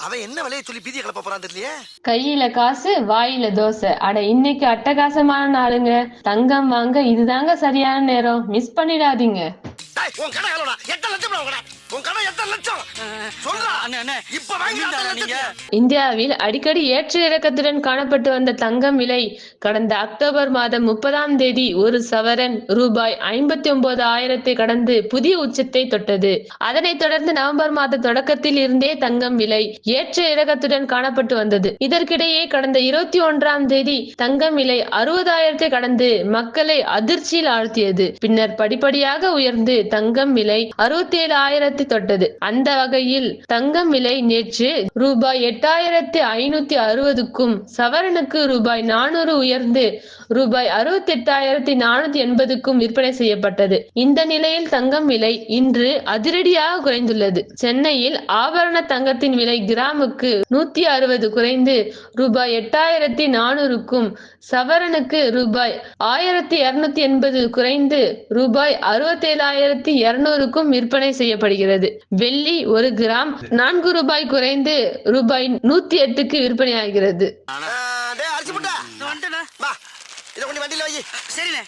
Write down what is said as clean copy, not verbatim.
அவன் என்ன விலையை சொல்லி பீதியை கிளப்ப போறான் தெரியலையே. கையில காசு வாயில தோசை. அட இன்னைக்கு அட்டகாசமான நாளுங்க. தங்கம் வாங்க இதுதாங்க சரியான நேரம். மிஸ் பண்ணிடாதீங்க. உன் கடை எவ்வளோடா? 8 லட்சம் உன் கடை. உன் கடை 8 லட்சம் சொல்றா. இப்ப வாங்கி நீங்க. இந்தியாவில் அடிக்கடி ஏற்ற இறக்கத்துடன் காணப்பட்டு வந்த தங்கம் விலை கடந்த அக்டோபர் மாதம் 30ஆம் தேதி ஒரு சவரன் ரூபாய் 59,000 கடந்து புதிய உச்சத்தை தொட்டது. அதனைத் தொடர்ந்து நவம்பர் மாத தொடக்கத்தில் இருந்தே தங்கம் விலை ஏற்ற இறக்கத்துடன் காணப்பட்டு வந்தது. இதற்கிடையே கடந்த 21ஆம் தேதி தங்கம் விலை 60,000 கடந்து மக்களை அதிர்ச்சியில் ஆழ்த்தியது. பின்னர் படிப்படியாக உயர்ந்து தங்கம் விலை 67,000 தொட்டது. அந்த வகையில் தங்கம் விலை நேற்று ரூபாய் 8,560க்கும் சவரனுக்கு ரூபாய் 400 உயர்ந்து ரூபாய் 68,480க்கும் விற்பனை செய்யப்பட்டது. இந்த நிலையில் தங்கம் விலை இன்று அதிரடியாக குறைந்துள்ளது. சென்னையில் ஆபரண தங்கத்தின் விலை கிராமுக்கு 160 குறைந்து ரூபாய் 8,400க்கும் சவரனுக்கு ரூபாய் 1,280 குறைந்து ரூபாய் 67,200க்கும் விற்பனை செய்யப்படுகிறது. வெள்ளி ஒரு கிராம் 4 ரூபாய் குறைந்து ரூபாய் 108க்கு விற்பனையாகிறது. அரிசி போட்டா இதை கொண்டு வண்டியில வை. சரிண்ணே.